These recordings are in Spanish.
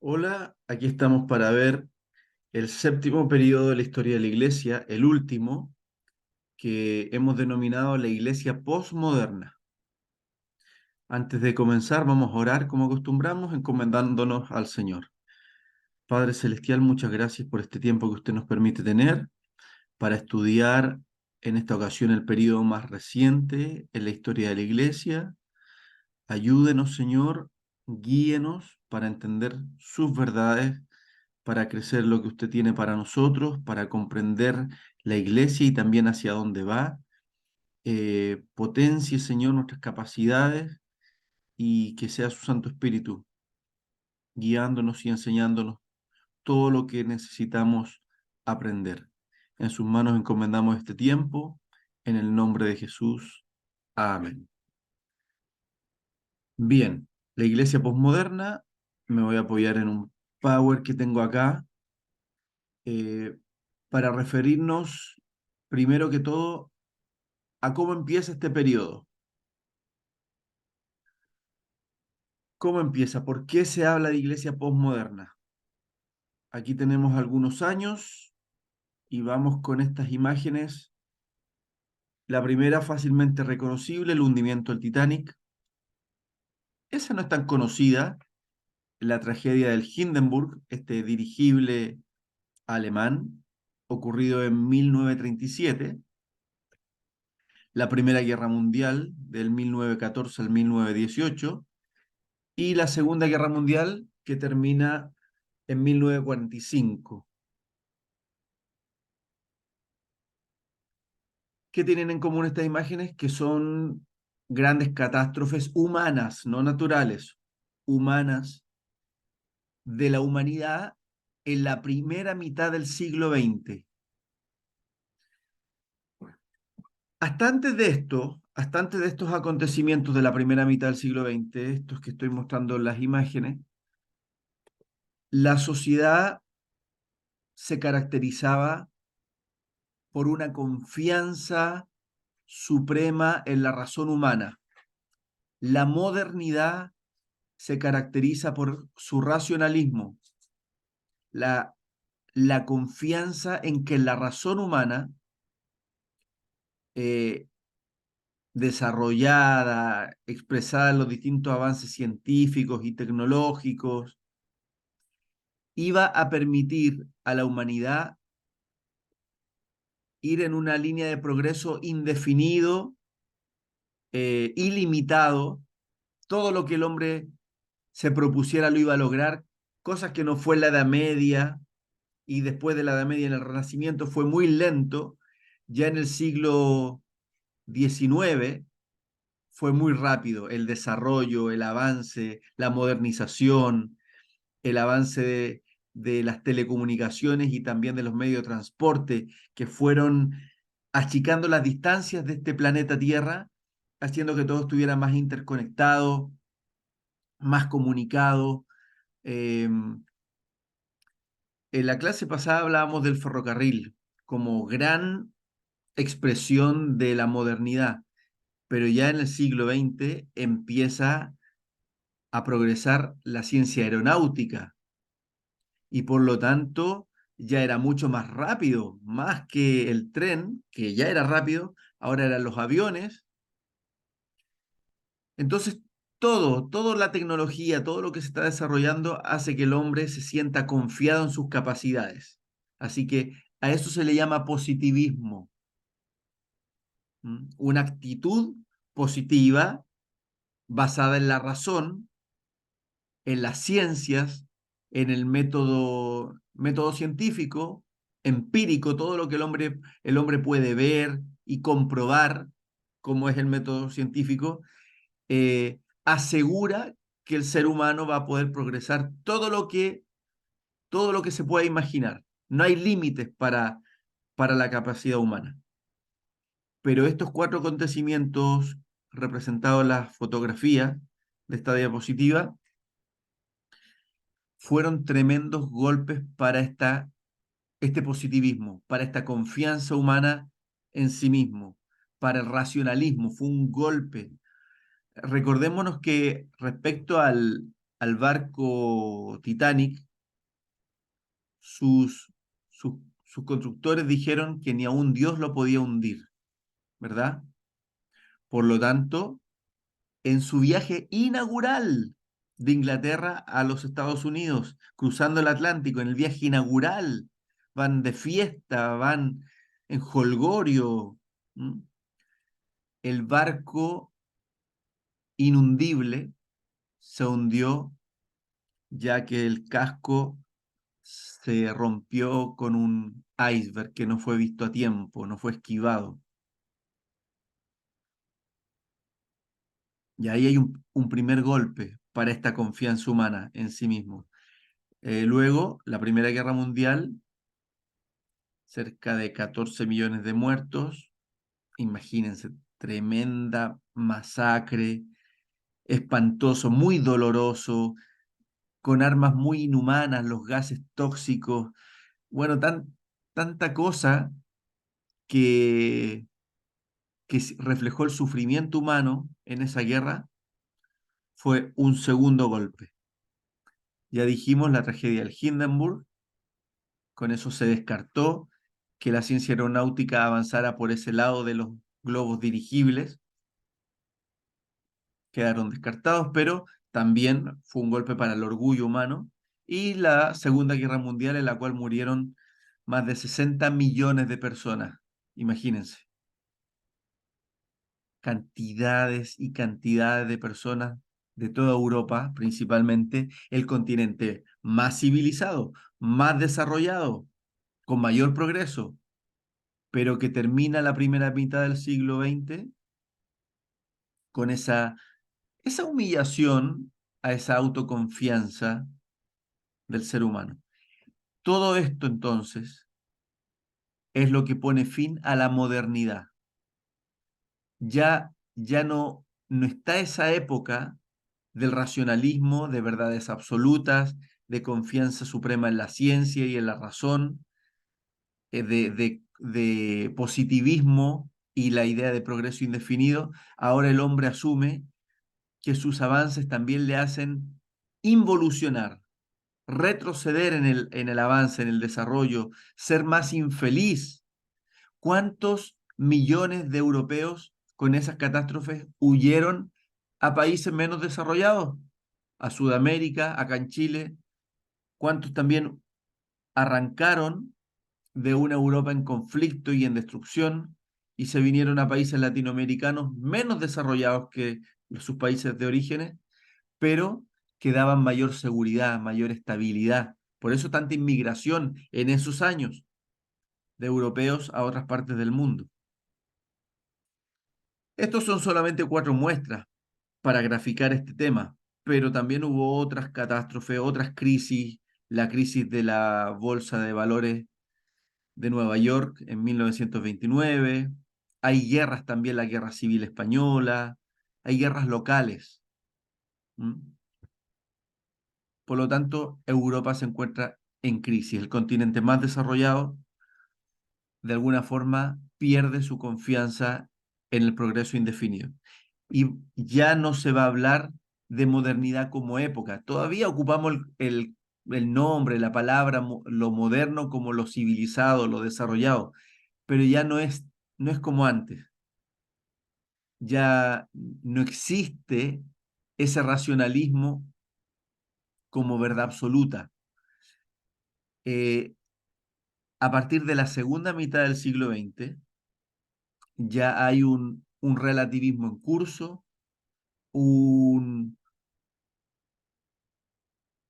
Hola, aquí estamos para ver el séptimo periodo de la historia de la Iglesia, el último, que hemos denominado la Iglesia postmoderna. Antes de comenzar, vamos a orar como acostumbramos, encomendándonos al Señor. Padre Celestial, muchas gracias por este tiempo que usted nos permite tener para estudiar en esta ocasión el periodo más reciente en la historia de la Iglesia. Ayúdenos, Señor, guíenos para entender sus verdades, para crecer lo que usted tiene para nosotros, para comprender la iglesia y también hacia dónde va. Potencie, Señor, nuestras capacidades y que sea su Santo Espíritu guiándonos y enseñándonos todo lo que necesitamos aprender. En sus manos encomendamos este tiempo, en el nombre de Jesús. Amén. Bien, la iglesia posmoderna, me voy a apoyar en un power que tengo acá, eh, para referirnos primero que todo a cómo empieza este periodo. ¿Cómo empieza? ¿Por qué se habla de iglesia posmoderna? Aquí tenemos algunos años y vamos con estas imágenes. La primera fácilmente reconocible, el hundimiento del Titanic. Esa no es tan conocida, la tragedia del Hindenburg, este dirigible alemán, ocurrido en 1937. La Primera Guerra Mundial, del 1914 al 1918, y la Segunda Guerra Mundial, que termina en 1945. ¿Qué tienen en común estas imágenes? Que son grandes catástrofes humanas, no naturales, humanas, de la humanidad en la primera mitad del siglo XX. Hasta antes de estos acontecimientos de la primera mitad del siglo XX, estos que estoy mostrando en las imágenes, la sociedad se caracterizaba por una confianza suprema en la razón humana. La modernidad se caracteriza por su racionalismo, la, la confianza en que la razón humana, eh, desarrollada, expresada en los distintos avances científicos y tecnológicos, iba a permitir a la humanidad ir en una línea de progreso indefinido, ilimitado. Todo lo que el hombre se propusiera lo iba a lograr, cosas que no fue en la Edad Media, y después de la Edad Media en el Renacimiento fue muy lento. Ya en el siglo XIX fue muy rápido el desarrollo, el avance, la modernización, el avance de las telecomunicaciones y también de los medios de transporte, que fueron achicando las distancias de este planeta Tierra, haciendo que todo estuviera más interconectado, más comunicado. En la clase pasada hablábamos del ferrocarril como gran expresión de la modernidad, pero ya en el siglo XX empieza a progresar la ciencia aeronáutica y por lo tanto ya era mucho más rápido, más que el tren, que ya era rápido, ahora eran los aviones. Entonces, toda la tecnología, todo lo que se está desarrollando hace que el hombre se sienta confiado en sus capacidades. Así que a eso se le llama positivismo. Una actitud positiva basada en la razón, en las ciencias, en el método científico, empírico, todo lo que el hombre puede ver y comprobar, como es el método científico, asegura que el ser humano va a poder progresar todo lo que se pueda imaginar. No hay límites para la capacidad humana. Pero estos cuatro acontecimientos representados en la fotografía de esta diapositiva fueron tremendos golpes para este positivismo, para esta confianza humana en sí mismo, para el racionalismo. Fue un golpe. Recordémonos que respecto al barco Titanic, sus, sus constructores dijeron que ni aun Dios lo podía hundir, ¿verdad? Por lo tanto, en su viaje inaugural de Inglaterra a los Estados Unidos, cruzando el Atlántico, en el viaje inaugural, van de fiesta, van en jolgorio. ¿M? El barco inundible se hundió ya que el casco se rompió con un iceberg que no fue visto a tiempo, no fue esquivado. Y ahí hay un primer golpe para esta confianza humana en sí mismo. Luego, la Primera Guerra Mundial, cerca de 14 millones de muertos, imagínense, tremenda masacre, espantoso, muy doloroso, con armas muy inhumanas, los gases tóxicos, bueno, tanta cosa que, reflejó el sufrimiento humano en esa guerra, fue un segundo golpe. Ya dijimos la tragedia del Hindenburg, con eso se descartó que la ciencia aeronáutica avanzara por ese lado de los globos dirigibles, quedaron descartados, pero también fue un golpe para el orgullo humano, y la Segunda Guerra Mundial en la cual murieron más de 60 millones de personas, imagínense, cantidades y cantidades de personas de toda Europa, principalmente el continente más civilizado, más desarrollado, con mayor progreso, pero que termina la primera mitad del siglo XX con esa humillación a esa autoconfianza del ser humano. Todo esto entonces es lo que pone fin a la modernidad. Ya no está esa época del racionalismo, de verdades absolutas, de confianza suprema en la ciencia y en la razón, de positivismo y la idea de progreso indefinido. Ahora el hombre asume que sus avances también le hacen involucionar, retroceder en el avance, en el desarrollo, ser más infeliz. ¿Cuántos millones de europeos con esas catástrofes huyeron a países menos desarrollados? A Sudamérica, acá en Chile. ¿Cuántos también arrancaron de una Europa en conflicto y en destrucción y se vinieron a países latinoamericanos menos desarrollados que sus países de orígenes, pero que daban mayor seguridad, mayor estabilidad? Por eso tanta inmigración en esos años de europeos a otras partes del mundo. Estos son solamente 4 muestras para graficar este tema, pero también hubo otras catástrofes, otras crisis, la crisis de la Bolsa de Valores de Nueva York en 1929, hay guerras también, la Guerra Civil Española, hay guerras locales. ¿M? Por lo tanto, Europa se encuentra en crisis. El continente más desarrollado, de alguna forma, pierde su confianza en el progreso indefinido. Y ya no se va a hablar de modernidad como época. Todavía ocupamos el nombre, la palabra, lo moderno como lo civilizado, lo desarrollado, pero ya no es como antes. Ya no existe ese racionalismo como verdad absoluta. Eh, a partir de la segunda mitad del siglo XX, ya hay un relativismo en curso, un,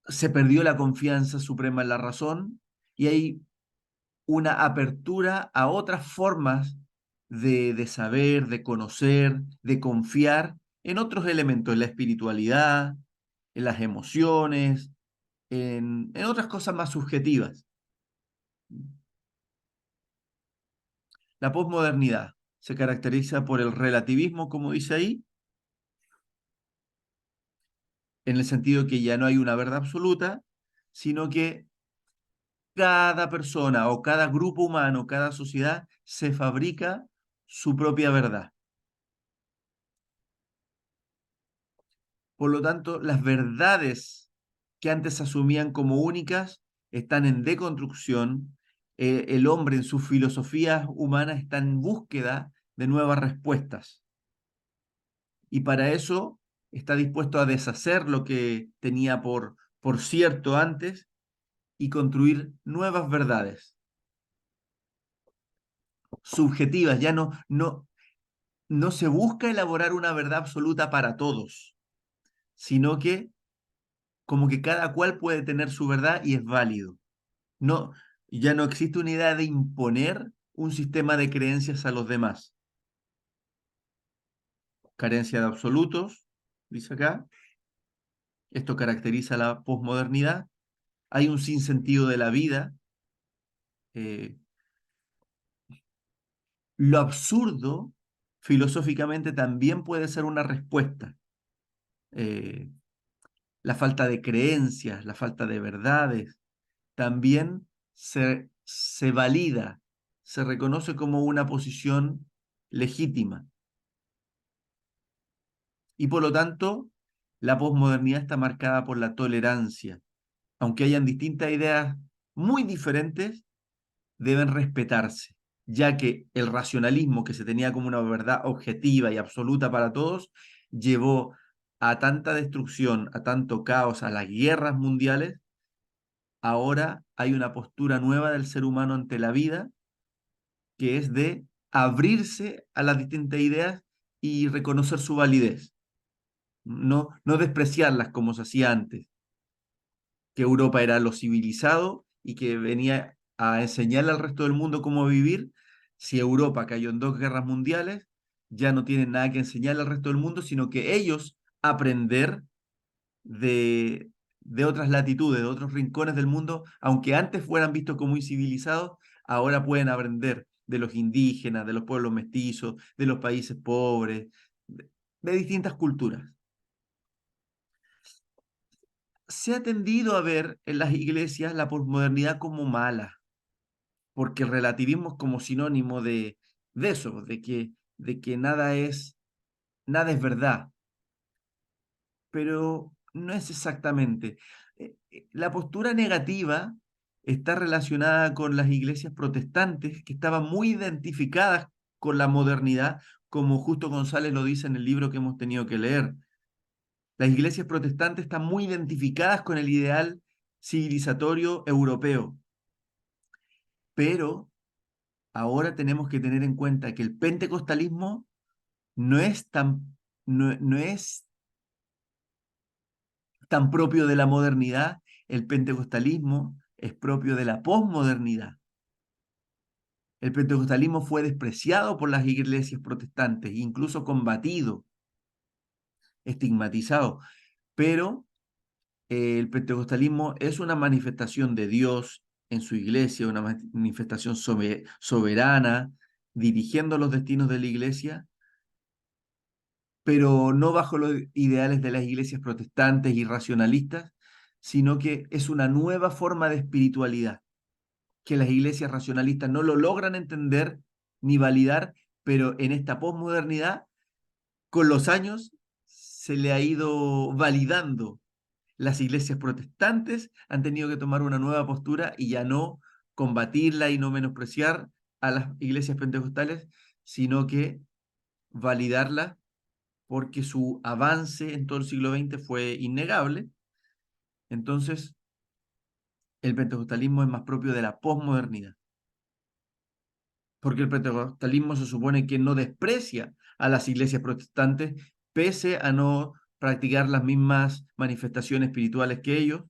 se perdió la confianza suprema en la razón y hay una apertura a otras formas de saber, de conocer, de confiar en otros elementos, en la espiritualidad, en las emociones, en otras cosas más subjetivas. La posmodernidad se caracteriza por el relativismo, como dice ahí, en el sentido que ya no hay una verdad absoluta, sino que cada persona o cada grupo humano, cada sociedad se fabrica su propia verdad. Por lo tanto, las verdades que antes se asumían como únicas están en deconstrucción. El hombre en sus filosofías humanas está en búsqueda de nuevas respuestas. Y para eso está dispuesto a deshacer lo que tenía por cierto antes y construir nuevas verdades subjetivas. Ya no se busca elaborar una verdad absoluta para todos, sino que como que cada cual puede tener su verdad y es válido. No, ya no existe una idea de imponer un sistema de creencias a los demás. Carencia de absolutos, dice acá. Esto caracteriza la posmodernidad. Hay un sinsentido de la vida. eh, lo absurdo, filosóficamente, también puede ser una respuesta. Eh, la falta de creencias, la falta de verdades, también se valida, se reconoce como una posición legítima. Y por lo tanto, la posmodernidad está marcada por la tolerancia. Aunque hayan distintas ideas muy diferentes, deben respetarse, ya que el racionalismo que se tenía como una verdad objetiva y absoluta para todos, llevó a tanta destrucción, a tanto caos, a las guerras mundiales. Ahora hay una postura nueva del ser humano ante la vida, que es de abrirse a las distintas ideas y reconocer su validez, no despreciarlas como se hacía antes, que Europa era lo civilizado y que venía a enseñarle al resto del mundo cómo vivir. Si Europa cayó en dos guerras mundiales, ya no tienen nada que enseñarle al resto del mundo, sino que ellos aprender de otras latitudes, de otros rincones del mundo, aunque antes fueran vistos como incivilizados, ahora pueden aprender de los indígenas, de los pueblos mestizos, de los países pobres, de distintas culturas. Se ha tendido a ver en las iglesias la posmodernidad como mala, porque el relativismo es como sinónimo de eso, de que nada es verdad, pero no es exactamente. La postura negativa está relacionada con las iglesias protestantes que estaban muy identificadas con la modernidad, como Justo González lo dice en el libro que hemos tenido que leer. Las iglesias protestantes están muy identificadas con el ideal civilizatorio europeo, pero ahora tenemos que tener en cuenta que el pentecostalismo no es no es tan propio de la modernidad. El pentecostalismo es propio de la posmodernidad. El pentecostalismo fue despreciado por las iglesias protestantes, incluso combatido, estigmatizado, pero el pentecostalismo es una manifestación de Dios en su iglesia, una manifestación soberana, dirigiendo los destinos de la iglesia, pero no bajo los ideales de las iglesias protestantes y racionalistas, sino que es una nueva forma de espiritualidad, que las iglesias racionalistas no lo logran entender ni validar, pero en esta posmodernidad, con los años, se le ha ido validando. Las iglesias protestantes han tenido que tomar una nueva postura y ya no combatirla y no menospreciar a las iglesias pentecostales, sino que validarla porque su avance en todo el siglo XX fue innegable. Entonces, el pentecostalismo es más propio de la posmodernidad, porque el pentecostalismo se supone que no desprecia a las iglesias protestantes, pese a no practicar las mismas manifestaciones espirituales que ellos,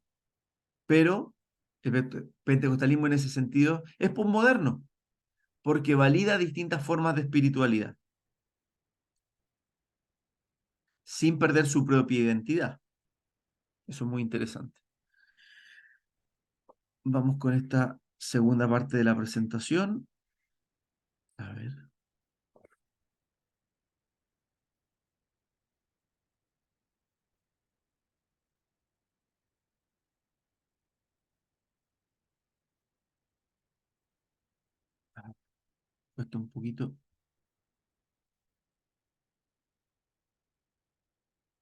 pero el pentecostalismo en ese sentido es posmoderno, porque valida distintas formas de espiritualidad, sin perder su propia identidad. Eso es muy interesante. Vamos con esta segunda parte de la presentación. A ver, cuesta un poquito.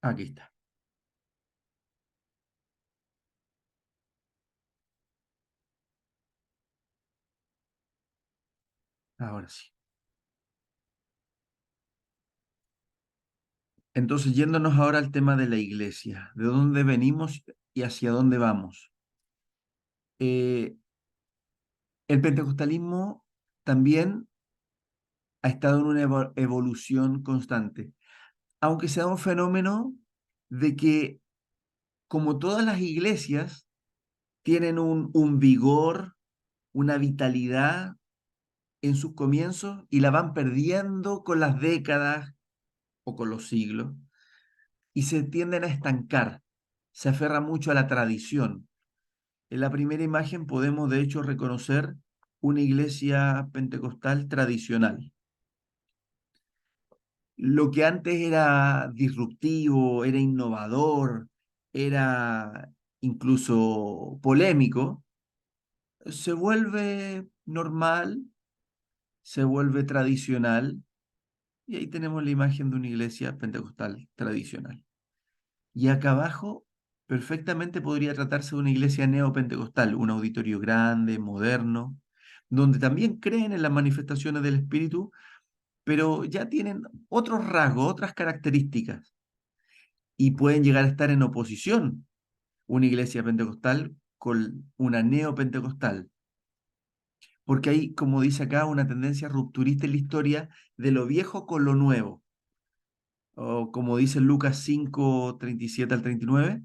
Aquí está. Ahora sí. Entonces, yéndonos ahora al tema de la iglesia, de dónde venimos y hacia dónde vamos. Eh, el pentecostalismo también ha estado en una evolución constante, aunque sea un fenómeno de que, como todas las iglesias, tienen un vigor, una vitalidad en sus comienzos y la van perdiendo con las décadas o con los siglos y se tienden a estancar, se aferra mucho a la tradición. En la primera imagen podemos de hecho reconocer una iglesia pentecostal tradicional. Lo que antes era disruptivo, era innovador, era incluso polémico, se vuelve normal, se vuelve tradicional, y ahí tenemos la imagen de una iglesia pentecostal tradicional. Y acá abajo perfectamente podría tratarse de una iglesia neopentecostal, un auditorio grande, moderno, donde también creen en las manifestaciones del Espíritu, pero ya tienen otros rasgos, otras características, y pueden llegar a estar en oposición una iglesia pentecostal con una neopentecostal, porque hay, como dice acá, una tendencia rupturista en la historia de lo viejo con lo nuevo, o como dice Lucas 5 37 al 39,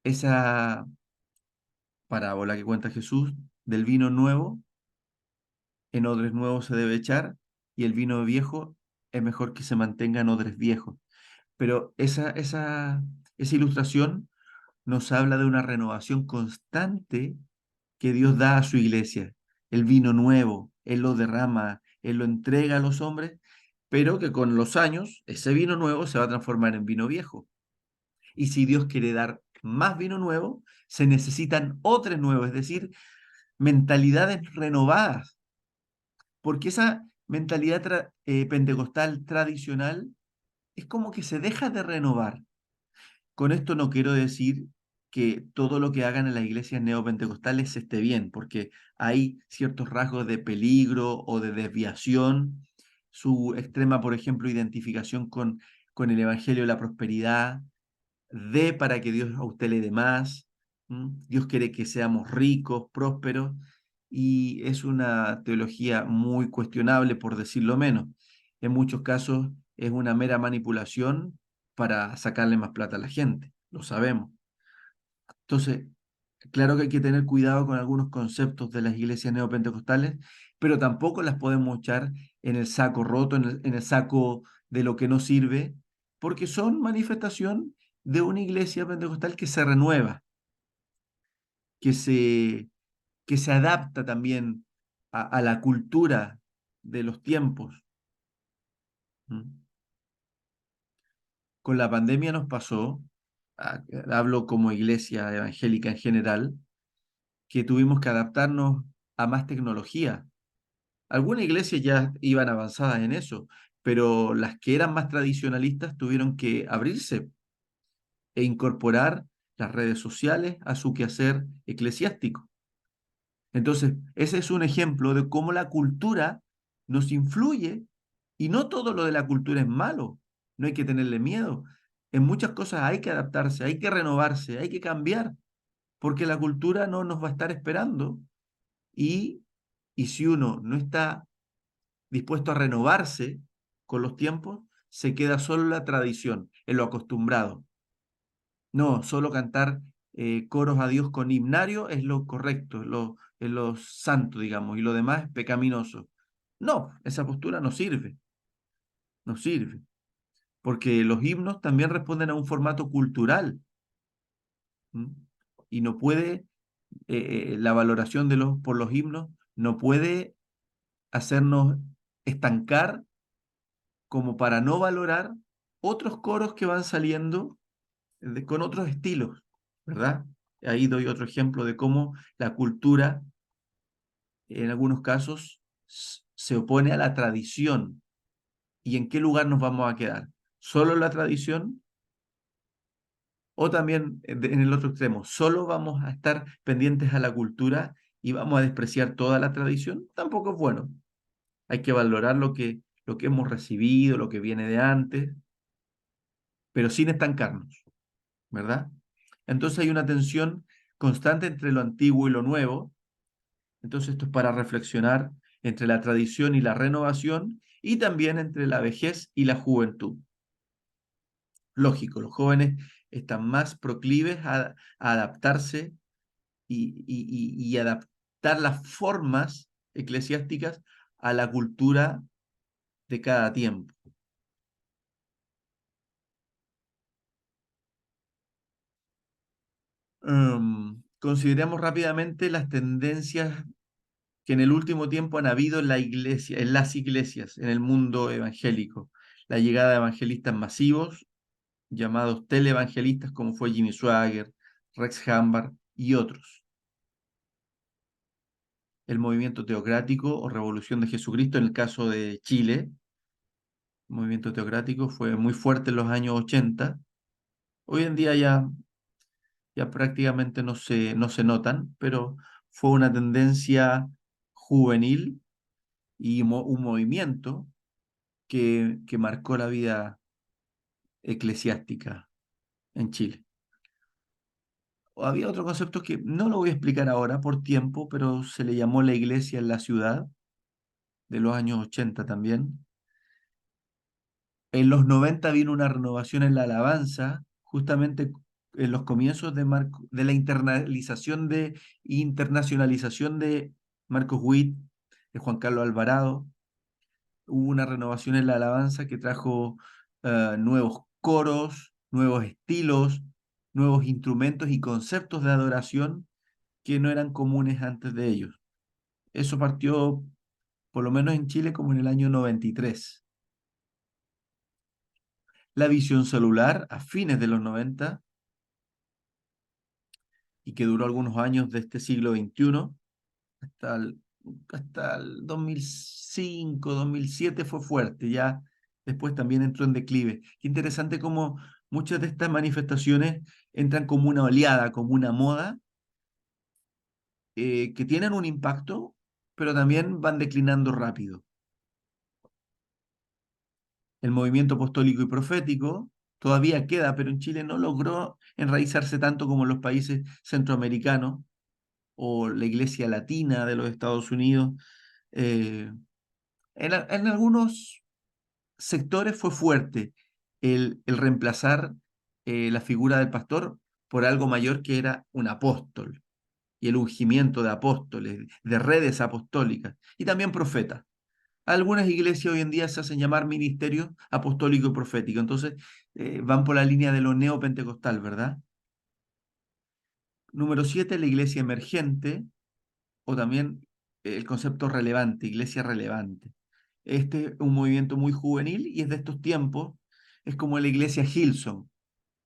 esa parábola que cuenta Jesús del vino nuevo, en odres nuevos se debe echar, y el vino viejo es mejor que se mantenga en odres viejos. Pero esa ilustración nos habla de una renovación constante que Dios da a su iglesia. El vino nuevo, Él lo derrama, Él lo entrega a los hombres, pero que con los años ese vino nuevo se va a transformar en vino viejo. Y si Dios quiere dar más vino nuevo, se necesitan otros nuevos, es decir, mentalidades renovadas, porque esa mentalidad pentecostal tradicional es como que se deja de renovar. Con esto no quiero decir que todo lo que hagan en las iglesias neopentecostales esté bien, porque hay ciertos rasgos de peligro o de desviación, su extrema, por ejemplo, identificación con el Evangelio de la Prosperidad, dé para que Dios a usted le dé más. Dios quiere que seamos ricos, prósperos, y es una teología muy cuestionable, por decirlo menos. En muchos casos es una mera manipulación para sacarle más plata a la gente, lo sabemos. Entonces, claro que hay que tener cuidado con algunos conceptos de las iglesias neopentecostales, pero tampoco las podemos echar en el saco roto, en el saco de lo que no sirve, porque son manifestación de una iglesia pentecostal que se renueva, que se, que se adapta también a la cultura de los tiempos. ¿Mm? Con la pandemia nos pasó, hablo como iglesia evangélica en general, que tuvimos que adaptarnos a más tecnología. Algunas iglesias ya iban avanzadas en eso, pero las que eran más tradicionalistas tuvieron que abrirse e incorporar las redes sociales a su quehacer eclesiástico. Entonces, ese es un ejemplo de cómo la cultura nos influye, y no todo lo de la cultura es malo, no hay que tenerle miedo. En muchas cosas hay que adaptarse, hay que renovarse, hay que cambiar, porque la cultura no nos va a estar esperando, y, y si uno no está dispuesto a renovarse con los tiempos, se queda solo en la tradición, en lo acostumbrado. No, solo cantar coros a Dios con himnario es lo correcto, es lo santo, digamos, y lo demás es pecaminoso. No, esa postura no sirve, no sirve, porque los himnos también responden a un formato cultural. ¿M? Y no puede, la valoración por los himnos no puede hacernos estancar como para no valorar otros coros que van saliendo con otros estilos, ¿verdad? Ahí doy otro ejemplo de cómo la cultura, en algunos casos, se opone a la tradición. ¿Y en qué lugar nos vamos a quedar? ¿Solo en la tradición? O también en el otro extremo, solo vamos a estar pendientes a la cultura y vamos a despreciar toda la tradición, tampoco es bueno. Hay que valorar lo que hemos recibido, lo que viene de antes, pero sin estancarnos, ¿verdad? Entonces hay una tensión constante entre lo antiguo y lo nuevo. Entonces esto es para reflexionar entre la tradición y la renovación y también entre la vejez y la juventud. Lógico, los jóvenes están más proclives a adaptarse y adaptar las formas eclesiásticas a la cultura de cada tiempo. Consideremos rápidamente las tendencias que en el último tiempo han habido en la iglesia, en las iglesias, en el mundo evangélico. La llegada de evangelistas masivos, llamados televangelistas, como fue Jimmy Swaggart, Rex Humbard y otros. El movimiento teocrático o Revolución de Jesucristo, en el caso de Chile, el movimiento teocrático fue muy fuerte en los años 80. Hoy en día ya prácticamente no se notan, pero fue una tendencia juvenil y un movimiento que marcó la vida eclesiástica en Chile. Había otro concepto que no lo voy a explicar ahora por tiempo, pero se le llamó la iglesia en la ciudad, de los años 80 también. En los 90 vino una renovación en la alabanza, justamente en los comienzos de la internacionalización de Marcos Witt, de Juan Carlos Alvarado. Hubo una renovación en la alabanza que trajo nuevos coros, nuevos estilos, nuevos instrumentos y conceptos de adoración que no eran comunes antes de ellos. Eso partió, por lo menos en Chile, como en el año 93. La visión celular a fines de los 90 y que duró algunos años de este siglo XXI, hasta el, hasta el 2005, 2007 fue fuerte, ya después también entró en declive. Qué interesante cómo muchas de estas manifestaciones entran como una oleada, como una moda, que tienen un impacto, pero también van declinando rápido. El movimiento apostólico y profético todavía queda, pero en Chile no logró enraizarse tanto como en los países centroamericanos o la Iglesia Latina de los Estados Unidos. Eh, en algunos sectores fue fuerte el reemplazar la figura del pastor por algo mayor que era un apóstol y el ungimiento de apóstoles, de redes apostólicas y también profetas. Algunas iglesias hoy en día se hacen llamar ministerio apostólico y profético, entonces van por la línea de lo neopentecostal, ¿verdad? Número 7, la iglesia emergente, o también el concepto relevante, iglesia relevante. Este es un movimiento muy juvenil y es de estos tiempos, es como la iglesia Hillsong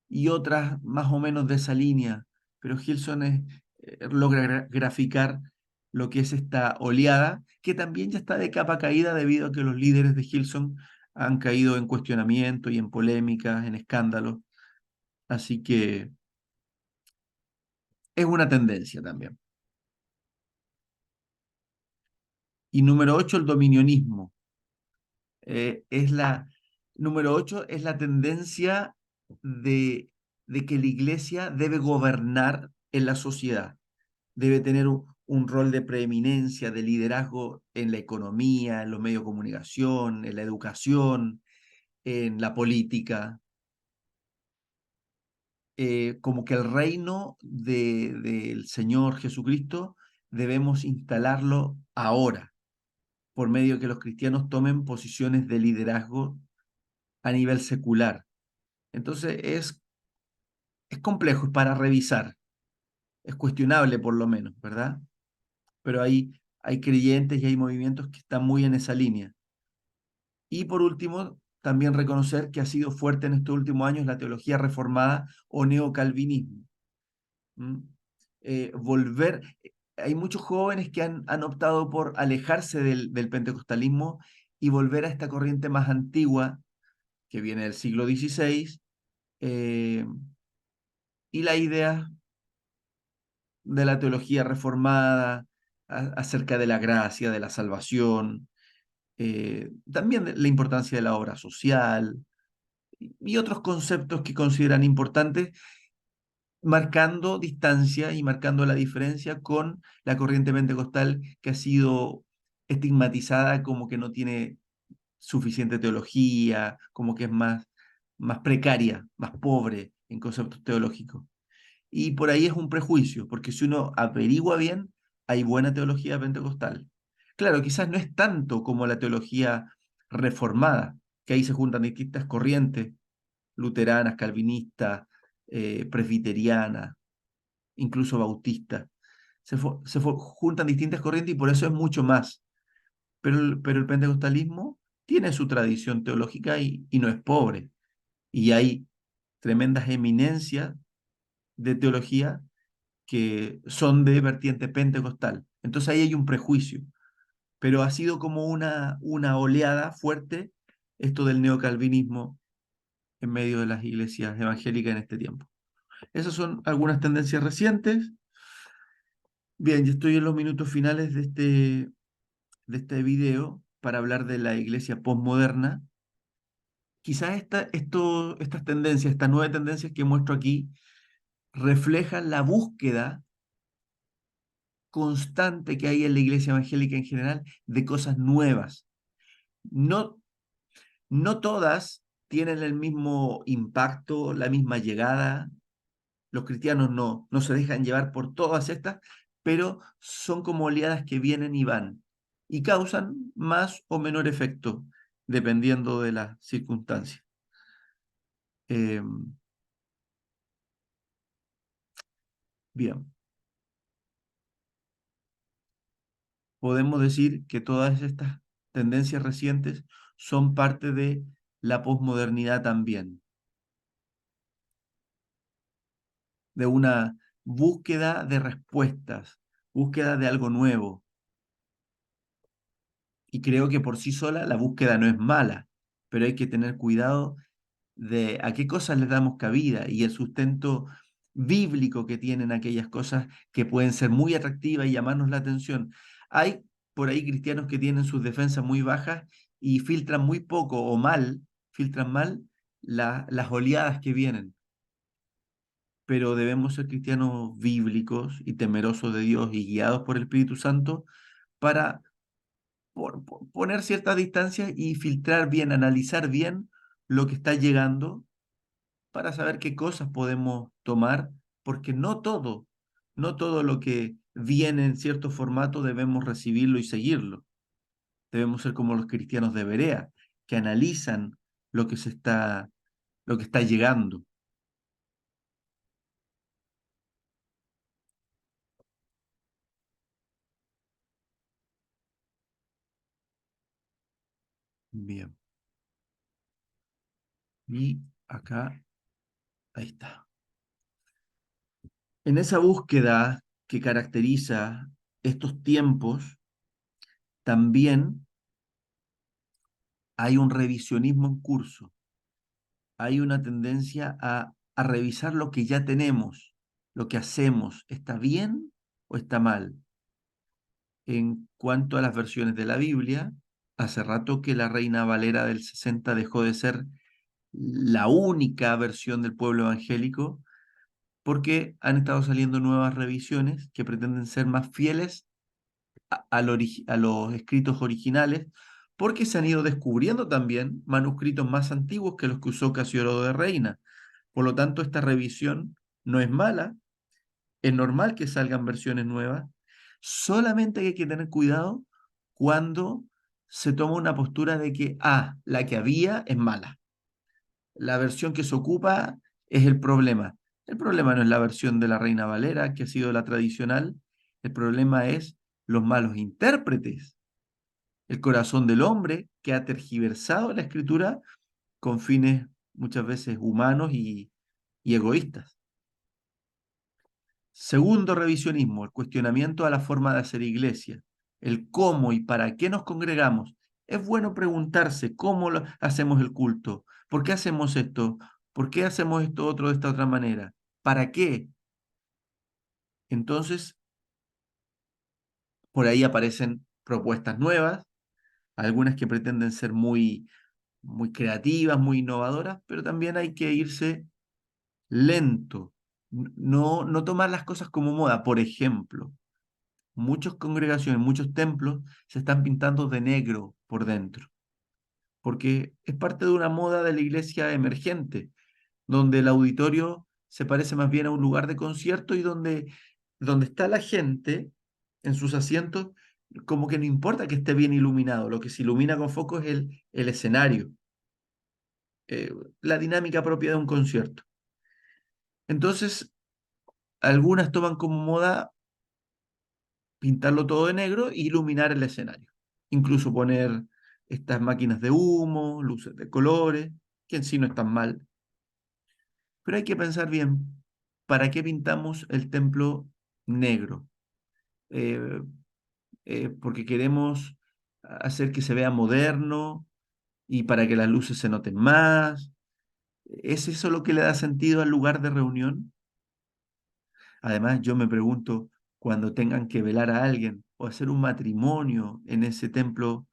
y otras más o menos de esa línea, pero Hillsong logra graficar lo que es esta oleada, que también ya está de capa caída debido a que los líderes de Hillsong han caído en cuestionamiento y en polémicas, en escándalos, así que es una tendencia también. Y número 8, el dominionismo. Es la, número 8 es la tendencia de, de que la iglesia debe gobernar en la sociedad, debe tener un rol de preeminencia, de liderazgo en la economía, en los medios de comunicación, en la educación, en la política, como que el reino del Señor Jesucristo debemos instalarlo ahora, por medio de que los cristianos tomen posiciones de liderazgo a nivel secular. Entonces es complejo, es para revisar, es cuestionable por lo menos, ¿verdad? Pero hay creyentes y hay movimientos que están muy en esa línea. Y por último, también reconocer que ha sido fuerte en estos últimos años la teología reformada o neocalvinismo. ¿Mm? Volver, hay muchos jóvenes que han optado por alejarse del pentecostalismo y volver a esta corriente más antigua que viene del siglo XVI, eh, y la idea de la teología reformada, acerca de la gracia, de la salvación, también de la importancia de la obra social y otros conceptos que consideran importantes, marcando distancia y marcando la diferencia con la corriente pentecostal que ha sido estigmatizada como que no tiene suficiente teología, como que es más precaria, más pobre en conceptos teológicos. Y por ahí es un prejuicio, porque si uno averigua bien, hay buena teología pentecostal. Claro, quizás no es tanto como la teología reformada, que ahí se juntan distintas corrientes, luteranas, calvinistas, presbiterianas, incluso bautistas. Juntan distintas corrientes y por eso es mucho más. Pero el pentecostalismo tiene su tradición teológica y no es pobre. Y hay tremendas eminencias de teología que son de vertiente pentecostal. Entonces ahí hay un prejuicio, pero ha sido como una oleada fuerte esto del neocalvinismo en medio de las iglesias evangélicas en este tiempo. Esas son algunas tendencias recientes. Bien, ya estoy en los minutos finales de este video para hablar de la iglesia postmoderna. Quizás estas tendencias, estas nueve tendencias que muestro aquí, reflejan la búsqueda constante que hay en la iglesia evangélica en general de cosas nuevas. No, no todas tienen el mismo impacto, la misma llegada. Los cristianos no se dejan llevar por todas estas, pero son como oleadas que vienen y van y causan más o menor efecto dependiendo de las circunstancias. Eh, bien, podemos decir que todas estas tendencias recientes son parte de la posmodernidad también, de una búsqueda de respuestas, búsqueda de algo nuevo. Y creo que por sí sola la búsqueda no es mala, pero hay que tener cuidado de a qué cosas les damos cabida y el sustento bíblico que tienen aquellas cosas que pueden ser muy atractivas y llamarnos la atención. Hay por ahí cristianos que tienen sus defensas muy bajas y filtran muy poco o mal, filtran mal las oleadas que vienen, pero debemos ser cristianos bíblicos y temerosos de Dios y guiados por el Espíritu Santo para poner ciertas distancias y filtrar bien, analizar bien lo que está llegando para saber qué cosas podemos tomar, porque no todo lo que viene en cierto formato debemos recibirlo y seguirlo. Debemos ser como los cristianos de Berea, que analizan lo que lo que está llegando. Bien. Y acá, ahí está. En esa búsqueda que caracteriza estos tiempos, también hay un revisionismo en curso. Hay una tendencia a revisar lo que ya tenemos, lo que hacemos, ¿está bien o está mal? En cuanto a las versiones de la Biblia, hace rato que la Reina Valera del 60 dejó de ser la única versión del pueblo evangélico porque han estado saliendo nuevas revisiones que pretenden ser más fieles a los escritos originales, porque se han ido descubriendo también manuscritos más antiguos que los que usó Casiodoro de Reina. Por lo tanto, esta revisión no es mala, es normal que salgan versiones nuevas, solamente hay que tener cuidado cuando se toma una postura de que, la que había es mala, la versión que se ocupa es el problema. El problema no es la versión de la Reina Valera, que ha sido la tradicional, el problema es los malos intérpretes, el corazón del hombre que ha tergiversado la escritura con fines muchas veces humanos y egoístas. Segundo revisionismo, el cuestionamiento a la forma de hacer iglesia, el cómo y para qué nos congregamos. Es bueno preguntarse cómo hacemos el culto, por qué hacemos esto, por qué hacemos esto otro de esta otra manera, para qué. Entonces, Por ahí aparecen propuestas nuevas, algunas que pretenden ser muy creativas, muy innovadoras, pero también hay que irse lento, no tomar las cosas como moda. Por ejemplo, muchas congregaciones, muchos templos se están pintando de negro por dentro, porque es parte de una moda de la iglesia emergente, donde el auditorio se parece más bien a un lugar de concierto y donde está la gente en sus asientos, como que no importa que esté bien iluminado, lo que se ilumina con foco es el escenario, eh, la dinámica propia de un concierto. Entonces, algunas toman como moda pintarlo todo de negro e iluminar el escenario. Incluso poner estas máquinas de humo, luces de colores, que en sí no están mal. Pero hay que pensar bien, ¿para qué pintamos el templo negro? Eh, Porque queremos hacer que se vea moderno y para que las luces se noten más. ¿Es eso lo que le da sentido al lugar de reunión? Además, yo me pregunto, cuando tengan que velar a alguien o hacer un matrimonio en ese templo,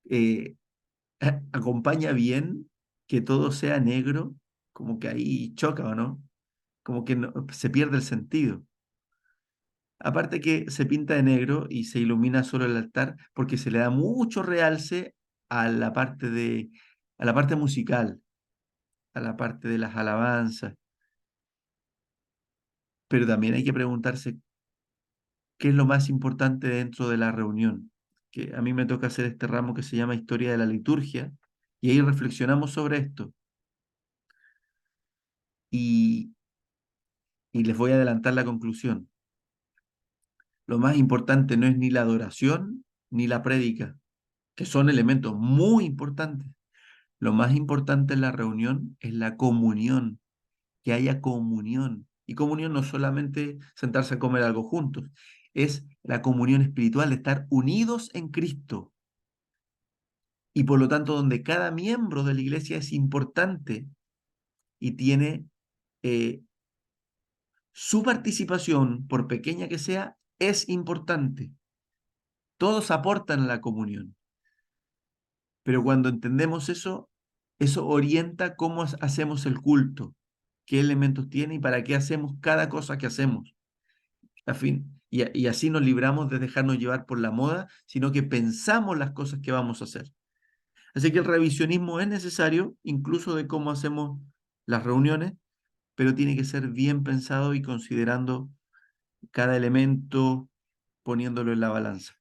eh, ¿acompaña bien que todo sea negro? Como que ahí choca, ¿o no? Como que se pierde el sentido. Aparte que se pinta de negro y se ilumina solo el altar porque se le da mucho realce a la parte a la parte musical, a la parte de las alabanzas. Pero también hay que preguntarse qué es lo más importante dentro de la reunión. Que a mí me toca hacer este ramo que se llama Historia de la Liturgia y ahí reflexionamos sobre esto. Y, y les voy a adelantar la conclusión. Lo más importante no es ni la adoración ni la prédica, que son elementos muy importantes. Lo más importante en la reunión es la comunión, que haya comunión. Y comunión no es solamente sentarse a comer algo juntos, es la comunión espiritual, de estar unidos en Cristo. Y por lo tanto, donde cada miembro de la iglesia es importante y tiene eh, su participación, por pequeña que sea, es importante. Todos aportan a la comunión. Pero cuando entendemos eso, eso orienta cómo hacemos el culto, qué elementos tiene y para qué hacemos cada cosa que hacemos. A fin, y así nos libramos de dejarnos llevar por la moda, sino que pensamos las cosas que vamos a hacer. Así que el revisionismo es necesario, incluso de cómo hacemos las reuniones, pero tiene que ser bien pensado y considerando cada elemento, poniéndolo en la balanza.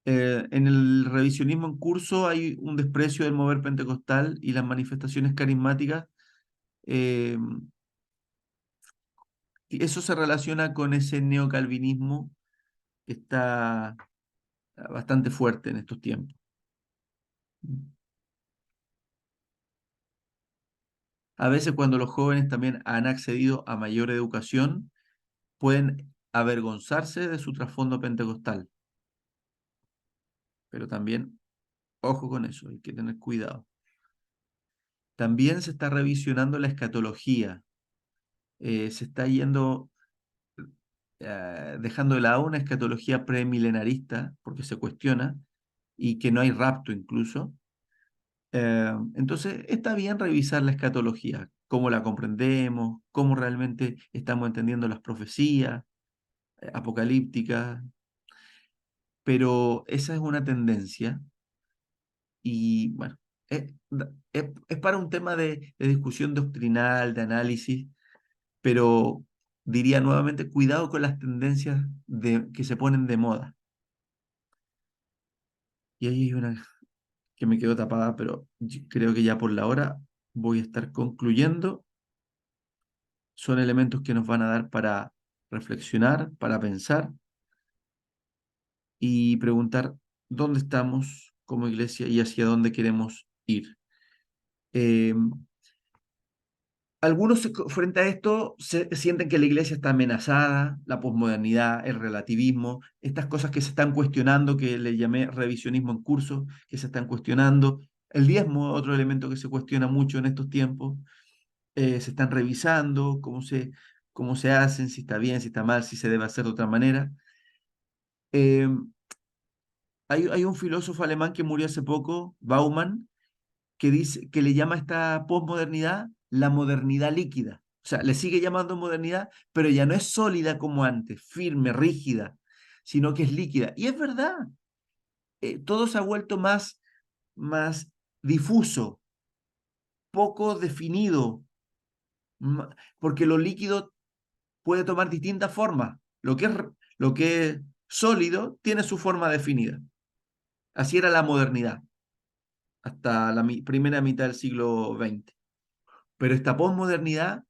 En el revisionismo en curso hay un desprecio del mover pentecostal y las manifestaciones carismáticas. eh, y eso se relaciona con ese neocalvinismo que está bastante fuerte en estos tiempos. A veces cuando los jóvenes también han accedido a mayor educación, pueden avergonzarse de su trasfondo pentecostal, pero también, ojo con eso, hay que tener cuidado. También se está revisionando la escatología, se está yendo, dejando de lado una escatología premilenarista, porque se cuestiona, y que no hay rapto incluso. Entonces, está bien revisar la escatología, cómo la comprendemos, cómo realmente estamos entendiendo las profecías apocalípticas, pero esa es una tendencia y bueno, es para un tema de discusión doctrinal, de análisis, pero diría nuevamente, cuidado con las tendencias que se ponen de moda. Y ahí hay una que me quedó tapada, pero yo creo que ya por la hora voy a estar concluyendo. Son elementos que nos van a dar para reflexionar, para pensar y preguntar dónde estamos como iglesia y hacia dónde queremos ir. Eh, Algunos frente a esto se sienten que la iglesia está amenazada, la posmodernidad, el relativismo, estas cosas que se están cuestionando, que le llamé revisionismo en curso, que se están cuestionando. El diezmo, otro elemento que se cuestiona mucho en estos tiempos, se están revisando cómo se hacen, si está bien, si está mal, si se debe hacer de otra manera. Eh, hay un filósofo alemán que murió hace poco, Bauman, que dice que le llama a esta posmodernidad la modernidad líquida. O sea, le sigue llamando modernidad, pero ya no es sólida como antes, firme, rígida, sino que es líquida. Y es verdad, todo se ha vuelto más difuso, poco definido, porque lo líquido puede tomar distintas formas. Lo que es sólido tiene su forma definida. Así era la modernidad hasta la primera mitad del siglo XX. Pero esta posmodernidad,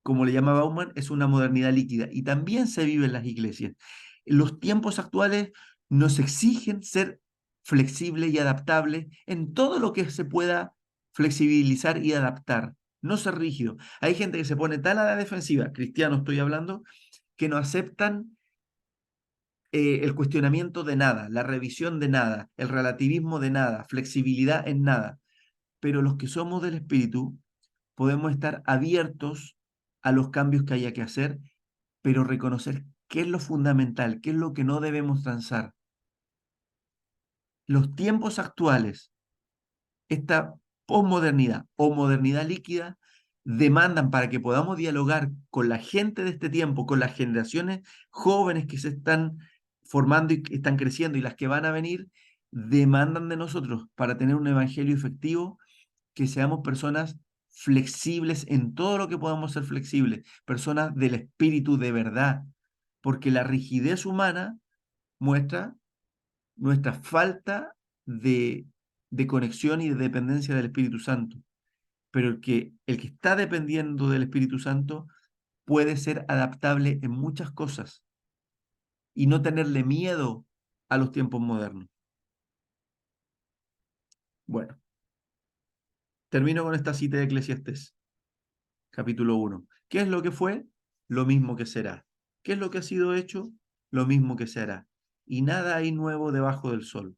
como le llama Bauman, es una modernidad líquida y también se vive en las iglesias. Los tiempos actuales nos exigen ser flexibles y adaptables en todo lo que se pueda flexibilizar y adaptar, no ser rígido. Hay gente que se pone tan a la defensiva, cristianos estoy hablando, que no aceptan el cuestionamiento de nada, la revisión de nada, el relativismo de nada, flexibilidad en nada. Pero los que somos del espíritu podemos estar abiertos a los cambios que haya que hacer, pero reconocer qué es lo fundamental, qué es lo que no debemos transar. Los tiempos actuales, esta posmodernidad o modernidad líquida, demandan para que podamos dialogar con la gente de este tiempo, con las generaciones jóvenes que se están formando y que están creciendo y las que van a venir, demandan de nosotros para tener un evangelio efectivo que seamos personas flexibles en todo lo que podamos ser flexibles, personas del espíritu de verdad, porque la rigidez humana muestra nuestra falta de, de conexión y de dependencia del Espíritu Santo. Pero el que está dependiendo del Espíritu Santo puede ser adaptable en muchas cosas y no tenerle miedo a los tiempos modernos. Bueno, termino con esta cita de Eclesiastés, capítulo 1. ¿Qué es lo que fue? Lo mismo que será. ¿Qué es lo que ha sido hecho? Lo mismo que se hará. Y nada hay nuevo debajo del sol.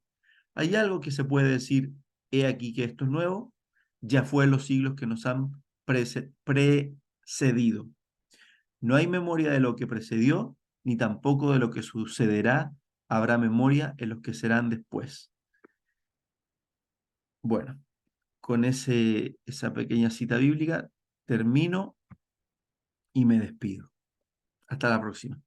¿Hay algo que se puede decir, he aquí que esto es nuevo? Ya fue en los siglos que nos han precedido. No hay memoria de lo que precedió, ni tampoco de lo que sucederá. Habrá memoria en los que serán después. Bueno, con esa pequeña cita bíblica termino y me despido. Hasta la próxima.